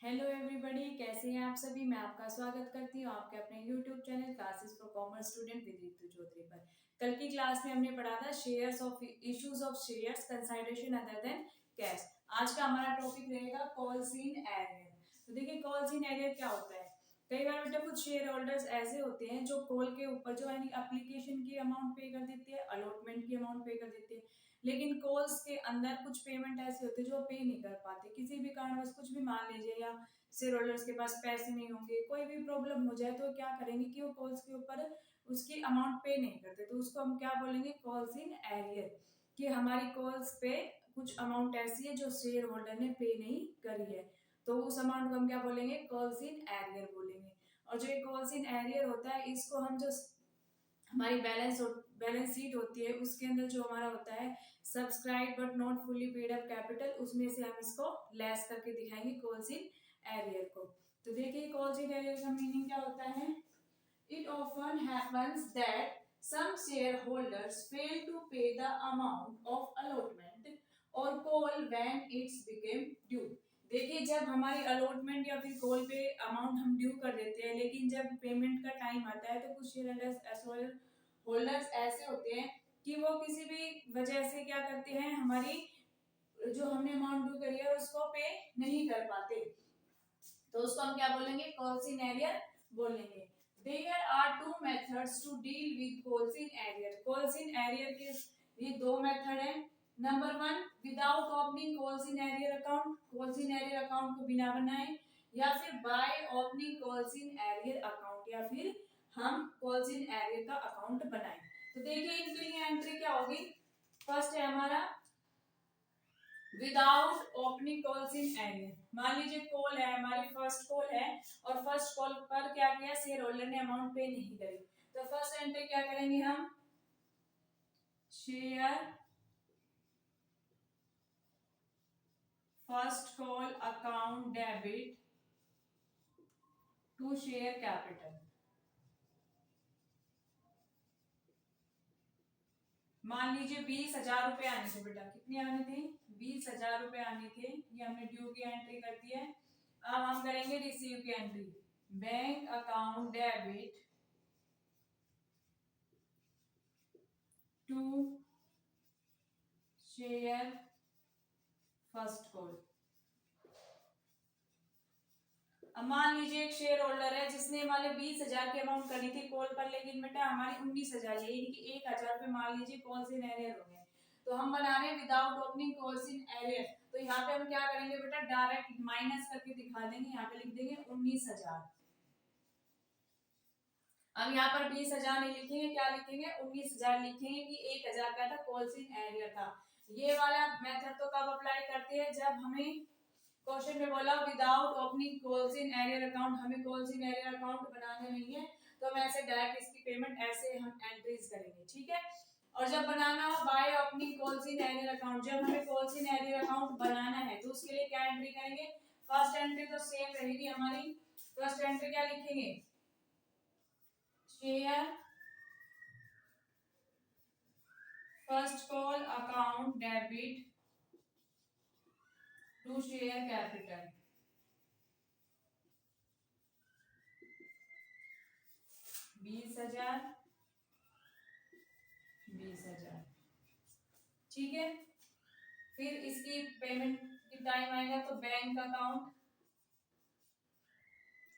Hello everybody, कैसे हैं आप सभी। मैं आपका स्वागत करती हूँ आपके अपने YouTube channel classes for commerce student with Ritu Chaudhary पर। कल की क्लास में हमने पढ़ा था shares of issues of shares consideration other than cash. आज का हमारा टॉपिक रहेगा कॉल्स इन एरियर। तो देखिए कॉल्स इन एरियर क्या होता है। कई बार बेटा कुछ शेयर होल्डर्स ऐसे होते हैं जो कॉल के ऊपर जो यानी एप्लीकेशन की अमाउंट पे कर देते हैं, अलॉटमेंट की अमाउंट पे कर देते हैं, लेकिन कॉल्स के अंदर कुछ पेमेंट ऐसे होते हैं जो पे नहीं कर पाते किसी भी कारणवश। कुछ भी मान लीजिए या शेयर होल्डर्स के पास पैसे नहीं होंगे, कोई भी प्रॉब्लम हो जाए तो क्या करेंगे कि वो कॉल्स के ऊपर उसकी अमाउंट पे नहीं करते, तो उसको हम क्या बोलेंगे, कॉल्स इन एरियर। कि हमारी कॉल्स पे कुछ अमाउंट ऐसी है जो शेयर होल्डर ने पे नहीं करी है, तो उस अमाउंट को हम क्या बोलेंगे, कॉल्स इन एरियर बोलेंगे। और जो ये कॉल्स इन एरियर होता है, इसको हम जो हमारी बैलेंस शीट होती है उसके अंदर जो हमारा होता है subscribe but not fully paid up capital, उसमें से हम इसको लेस करके दिखाएंगे कॉल्स इन एरियर को। तो देखिए कॉल्स इन एरियर का मीनिंग क्या होता है। It often happens that some share holders fail to pay the amount of allotment और call when it's became due. देखिए जब हमारी अलॉटमेंट या फिर कॉल पे अमाउंट हम ड्यू कर देते हैं, लेकिन जब पेमेंट का टाइम आता है तो कुछ शेयर होल्डर्स ऐसे होते हैं कि वो किसी भी वजह से क्या करते हैं, हमारी जो हमने अमाउंट ड्यू करी है उसको पे नहीं कर पाते, तो उसको हम क्या बोलेंगे, कॉल्स इन एरियर बोलेंगे। There are two methods to deal with calls in arrear. Calls in arrear के ये दो मेथड है। Number one, without opening calls in arrear account, calls in arrear account को बिना बनाए, या फिर by opening calls in arrear account, या फिर हम कॉल्स इन एरियर का अकाउंट बनाएं। तो देखिए इनके लिए एंट्री क्या होगी। फर्स्ट है हमारा without opening calls in arrear. मान लीजिए कॉल है, हमारी फर्स्ट कॉल है और फर्स्ट कॉल पर क्या किया, शेयर होल्डर ने अमाउंट पे नहीं करी, तो फर्स्ट एंट्री क्या करेंगे हम, share first call account debit to share capital. मान लीजिए 20,000 रुपए आने थे बेटा, कितने आने थे, 20,000 रुपए आने थे, ये हमने ड्यू की एंट्री कर दी है। अब हम करेंगे रिसीव की एंट्री, bank account debit to share first call. अब मान लीजिए एक शेयर होल्डर है जिसने हमारे 20,000 की अमाउंट करी थी कॉल पर, लेकिन बेटा हमारी 19,000 है, यानी कि 1,000 रुपए मान लीजिए कॉल्स इन एरियर हो गए, तो हम बना रहे हैं without opening calls in arrear. तो यहाँ पे हम क्या करेंगे बेटा, डायरेक्ट माइनस करके दिखा देंगे, यहाँ पे लिख देंगे 19,000। अब यहाँ पर 20,000 नहीं लिखेंगे, क्या लिखेंगे, 19,000 लिखेंगे कि 1,000 का था, कॉल्स इन एरियर था। ये वाला मेथड तो कब अप्लाई करते हैं, जब हमें क्वेश्चन में बोला without opening calls in arrear account, हमें कॉल्स इन एरियर अकाउंट बनाना नहीं है, तो हम ऐसे डायरेक्ट इसकी पेमेंट ऐसे हम एंट्रीज करेंगे, ठीक है। और जब बनाना हो bye opening calls in arrear account, जब हमें कॉल्स इन एरियर अकाउंट बनाना है तो उसके लिए क्या एंट्री करेंगे, फर्स्ट एंट्री तो सेम रहेगी हमारी। फर्स्ट एंट्री क्या लिखेंगे, share first call account debit to share capital. 20,000 20,000, ठीक है। फिर इसकी पेमेंट की टाइम आएगा तो बैंक अकाउंट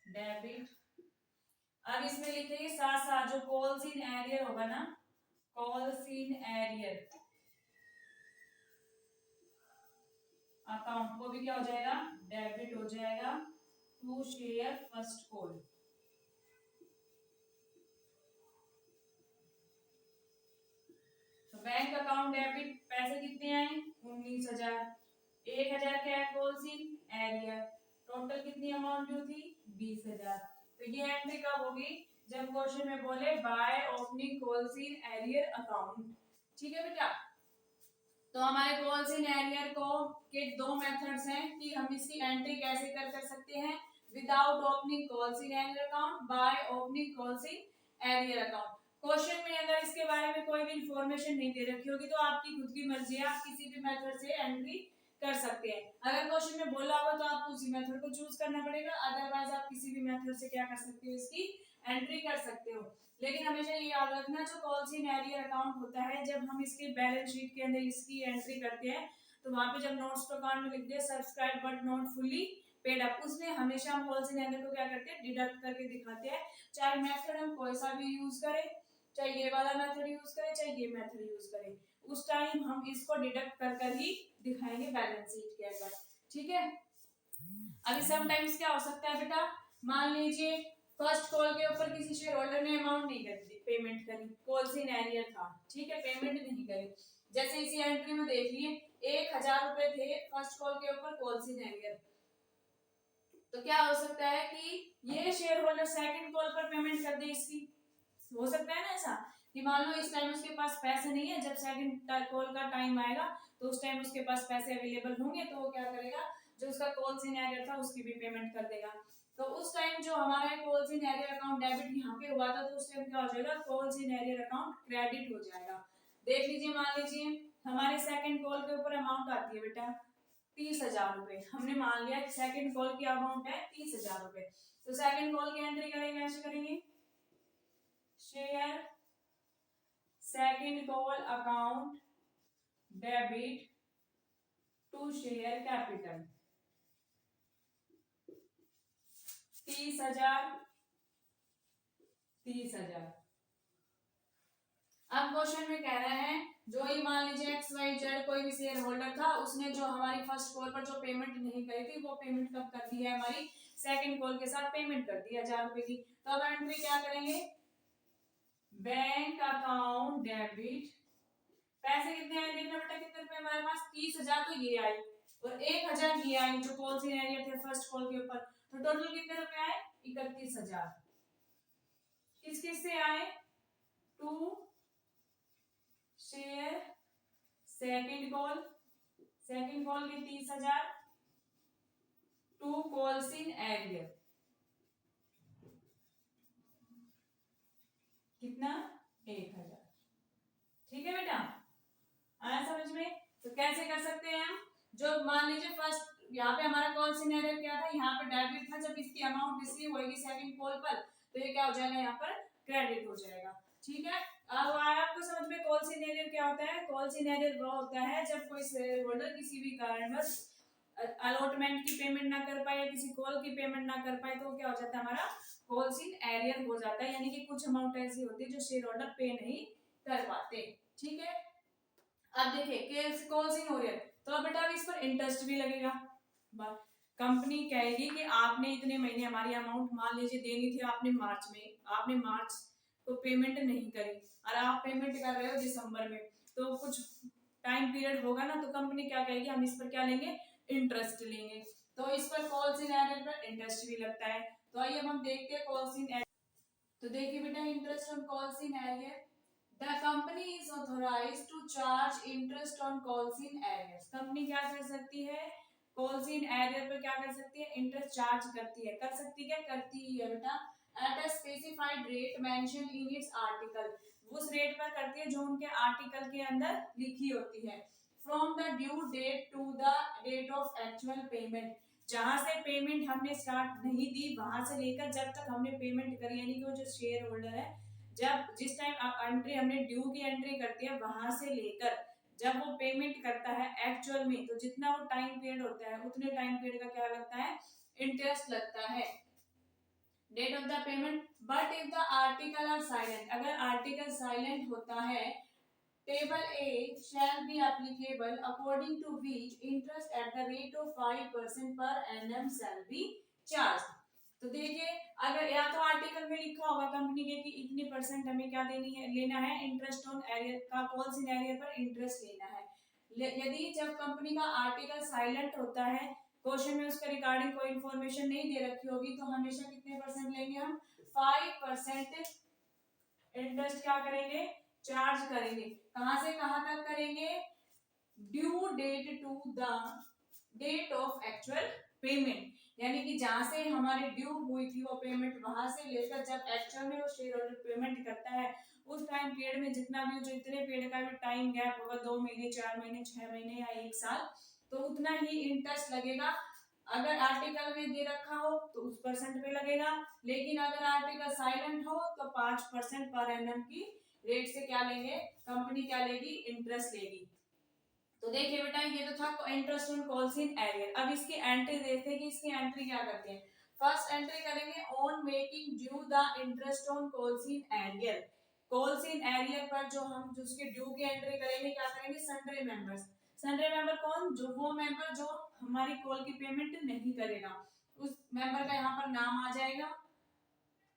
डेबिट। अब इसमें लिखेंगे साथ साथ जो कॉल्स इन एरियर होगा ना, कॉल्स इन एरियर अकाउंट, वो भी क्या हो जाएगा, डेबिट हो जाएगा टू शेयर फर्स्ट कॉल। तो बैंक अकाउंट डेबिट पैसे कितने आए, 19,000, 1,000 क्या है कॉल्स इन एरियर, टोटल कितनी अमाउंट ड्यू थी, 20,000। तो ये एंट्री कब होगी, जब क्वेश्चन में बोले bye opening calls in arrear account, ठीक है बेटा। तो हमारे कॉल्स इन एरियर को के दो मेथड्स हैं कि हम इसकी एंट्री कैसे कर सकते हैं, without opening calls in arrear account, bye opening calls in arrear account. Question में अगर इसके बारे में कोई भी इंफॉर्मेशन नहीं दे रखी होगी तो आपकी खुद की मर्जी है, आप किसी भी मेथड से एंट्री कर सकते हैं। अगर क्वेश्चन में बोला होगा तो आपको उसी मेथड को चूज करना पड़ेगा, अदरवाइज आप किसी भी मेथड से क्या कर सकते हो, इसकी एंट्री कर सकते हो। लेकिन हमेशा ये याद रखना, जो कॉल्स इन एरियर अकाउंट होता है, जब हम इसके बैलेंस शीट के अंदर इसकी एंट्री करते हैं तो वहां पे जब नोट्स टू अकाउंट में लिख दिया subscribe but not fully paid up, उसमें हमेशा हम कॉल्स इन एरियर को क्या करते हैं, डिडक्ट करके दिखाते हैं। चाहे मेथड हम कोई सा भी यूज करें, चाहे ये वाला मेथड यूज करें, चाहे ये मेथड यूज करें, उस टाइम हम इसको डिडक्ट कर ही दिखाएंगे बैलेंस शीट के अंदर। ठीक है, अभी समटाइम्स क्या हो सकता है बेटा, मान लीजिए फर्स्ट कॉल के ऊपर किसी शेयर होल्डर ने अमाउंट नहीं करी, पेमेंट करी, कॉल्स इन एरियर था, ठीक है, पेमेंट नहीं करी। जैसे इसी एंट्री में देख लिए 1000 रुपए थे फर्स्ट कॉल के ऊपर कॉल्स इन एरियर, तो क्या हो सकता है कि ये शेयर होल्डर सेकंड कॉल पर पेमेंट कर दे इसकी, हो सकता है ना ऐसा कि मान लो इस टाइम उसके पास पैसे नहीं है, जब सेकंड कॉल का टाइम आएगा तो उस टाइम उसके पास पैसे अवेलेबल होंगे, तो वो क्या करेगा, जो उसका कॉल्स इन एरियर था उसकी भी पेमेंट कर देगा। तो उस टाइम जो हमारा calls in arrear account debit यहाँ पे हुआ था, तो उस टाइम क्या हो जाएगा, calls in arrear account credit हो जाएगा। देख लीजिए, मान लीजिए हमारे सेकंड कॉल के ऊपर अमाउंट आती है बेटा 30,000 रुपए, हमने मान लिया सेकंड कॉल की अमाउंट है 30,000 रुपए, तो सेकंड कॉल की एंट्री करेंगे, ऐसे करेंगे, share second call account debit to share capital 30,000 30,000। अब क्वेश्चन में कह रहा है, जो ही मान लीजिए XYZ कोई भी शेयर होल्डर था, उसने जो हमारी फर्स्ट कॉल पर जो पेमेंट नहीं करी थी, वो पेमेंट कब कर दी है, हमारी सेकंड कॉल के साथ पेमेंट कर दी 1000 रुपए की। तो अब एंट्री क्या करेंगे, बैंक अकाउंट डेबिट, पैसे कितने आए देखना बेटा, कितने रुपए हमारे पास, 30,000 तो ये आई और 1,000 ये आई जो कॉल इन एरियर थे फर्स्ट कॉल के ऊपर, तो टोटल कितने रुपए आए, 31,000। किस किस से आए, टू शेयर सेकंड कॉल के 30,000, टू कॉल्स इन एरियर कितना, 1,000। ठीक है बेटा, आया समझ में। तो कैसे कर सकते हैं हम, जो मान लीजिए फर्स्ट यहाँ पे हमारा कॉल इन एरियर क्या था, यहाँ पे डेबिट था, जब इसकी अमाउंट रिसीव होगी सेकंड कॉल पर, तो ये क्या हो जाएगा, यहाँ पर क्रेडिट हो जाएगा। ठीक है, अब आया आपको समझ में कॉल इन एरियर क्या होता है। कॉल इन एरियर वो होता है जब कोई शेयर होल्डर किसी भी कारणवश अलॉटमेंट की पेमेंट ना कर पाए या किसी कॉल की पेमेंट ना कर पाए, तो क्या हो जाता है, हमारा कॉल इन एरियर हो जाता है, यानी कि कुछ अमाउंट ऐसी होती है जो शेयर होल्डर पे नहीं कर पाते। ठीक है, अब देखिए कॉल इन एरियर, तो अब बेटा इस पर इंटरेस्ट भी लगेगा। कंपनी कहेगी कि आपने इतने महीने हमारी अमाउंट मान लीजिए देनी थी, आपने मार्च को पेमेंट नहीं करी और आप पेमेंट कर रहे हो दिसंबर में, तो कुछ टाइम पीरियड होगा ना, तो कंपनी क्या कहेगी, हम इस पर क्या लेंगे, इंटरेस्ट लेंगे। तो इस पर कॉल इन एरियर पर इंटरेस्ट भी लगता है। तो आइए हम देखते हैं कॉल इन एरियर। तो देखिए बेटा, interest on call in arrear, The company is authorized to charge interest on calls in arrears. Company क्या कर सकती है, calls in arrear पर क्या कर सकती है, इंटरेस्ट चार्ज करती है, कर सकती है, करती है बेटा, at a specified rate mentioned in its article, उस रेट पर करती है जो उनके आर्टिकल के अंदर लिखी होती है। From the due date to the date of actual payment, जहां से पेमेंट हमने स्टार्ट नहीं दी वहां से लेकर जब तक हमने पेमेंट करी, यानी कि वो जो शेयर होल्डर है, जब जिस टाइम एंट्री हमने ड्यू की एंट्री करती है वहां से लेकर जब वो पेमेंट करता है एक्चुअल में, तो जितना वो टाइम पीरियड होता है उतने टाइम पीरियड का क्या लगता है, इंटरेस्ट लगता है, date of the payment. But if the article are silent, अगर आर्टिकल साइलेंट होता है, table A shall be applicable according to which interest at the rate of 5% per annum shall be charge. तो देखिए, अगर या तो आर्टिकल में लिखा होगा कंपनी के कि इतनी परसेंट हमें क्या देनी है, लेना है, इंटरेस्ट ऑन एरियर का, कॉल्स इन एरियर पर इंटरेस्ट लेना है। यदि जब कंपनी का आर्टिकल साइलेंट होता है, क्वेश्चन में उसके रिगार्डिंग कोई इंफॉर्मेशन नहीं दे रखी होगी, तो हमेशा कितने परसेंट लेंगे हम, 5% इंटरेस्ट क्या करेंगे, चार्ज करेंगे। कहां से कहां तक करेंगे, due date to the date of actual payment, यानी कि जहां से हमारी ड्यू हुई थी वो पेमेंट, वहां से लेकर जब एक्चुअल में वो शेयर होल्डर पेमेंट करता है, उस टाइम पीरियड में जितना भी जो इतने पीरियड का भी टाइम गैप होगा, 2 महीने, 4 महीने, 6 महीने या 1 साल, तो उतना ही इंटरेस्ट लगेगा। अगर आर्टिकल में दे रखा हो तो उस परसेंट पे लगेगा, लेकिन अगर आर्टिकल साइलेंट हो तो 5% पर एनम की रेट से क्या लेंगे, कंपनी क्या लेगी, इंटरेस्ट लेगी। तो देखिए बेटा ये तो था interest on calls in arrear. अब इसकी एंट्री देखते हैं कि इसकी एंट्री क्या करते हैं। फर्स्ट एंट्री करेंगे on making due the interest on calls in arrear. Calls in arrear पर जो हम जो उसके ड्यू की एंट्री करेंगे, क्या करेंगे, सन्ड्री मेंबर्स। सन्ड्री मेंबर कौन, जो वो मेंबर जो हमारी कॉल की पेमेंट नहीं करेगा, उस मेंबर का यहाँ पर नाम आ जाएगा।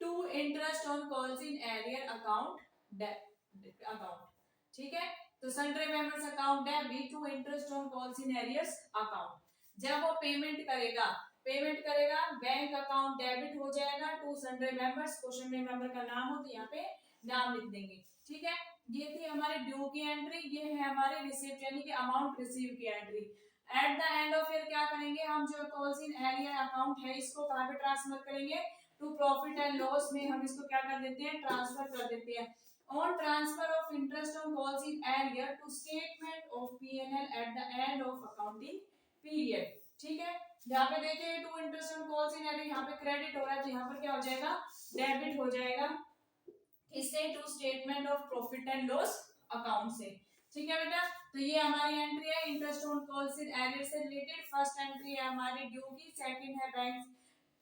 To interest on calls in arrear account account, ठीक है। तो sundry members account debit to interest on calls in arrears account. जब वो पेमेंट करेगा बैंक अकाउंट डेबिट हो जाएगा टू सन्ड्री मेंबर्स। क्वेश्चन में मेंबर का नाम हो तो यहाँ पे नाम लिख देंगे, ठीक है। ये थी हमारे ड्यू की एंट्री, ये है हमारे रिसीव्ड यानी कि अमाउंट रिसीव की entry. Eight the end of year क्या करेंगे हम, जो कॉल्स इन एरियर अकाउंट है इसको कहाँ पे ट्रांसफर करेंगे, टू प्रॉफिट एंड लॉस में हम इसको क्या कर देते हैं, ट्रांसफर कर देते हैं। On transfer of interest on calls in arrear to statement of P&L at the end of accounting period, ठीक है। यहाँ पे देखिए to interest on calls in arrear, यहाँ पे क्रेडिट हो रहा है तो यहाँ पर क्या हो जाएगा, डेबिट हो जाएगा, इससे to statement of profit and loss account से, ठीक है बेटा। तो ये हमारी एंट्री है interest on calls in arrear से रिलेटेड। फर्स्ट एंट्री है हमारी ड्यू की, सेकंड है बैंक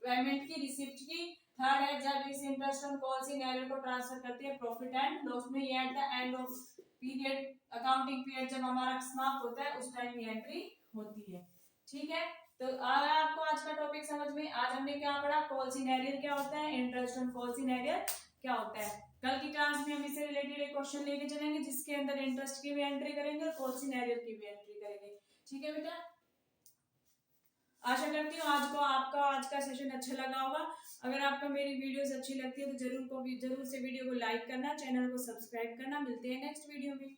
पेमेंट की, रिसिप्ट की, थर्ड है जब इस interest on calls in arrear को ट्रांसफर करती है प्रॉफिट एंड लॉस में, ये at the end of period accounting period जब हमारा समाप्त होता है उस टाइम ये एंट्री होती है, ठीक है। तो आया आपको आज का टॉपिक समझ में। आज हमने क्या पढ़ा, कॉल्स इन एरियर क्या होता है, interest on calls in arrear क्या होता है। कल की क्लास में हम इससे रिलेटेड एक क्वेश्चन लेके चलेंगे जिसके अंदर इंटरेस्ट की भी एंट्री करेंगे और कॉल्स इन एरियर की भी एंट्री करेंगे, ठीक है बेटा। आशा करती हूँ आपका आज का सेशन अच्छा लगा होगा। अगर आपको मेरी वीडियोस अच्छी लगती है तो जरूर से वीडियो को लाइक करना, चैनल को सब्सक्राइब करना। मिलते हैं नेक्स्ट वीडियो में।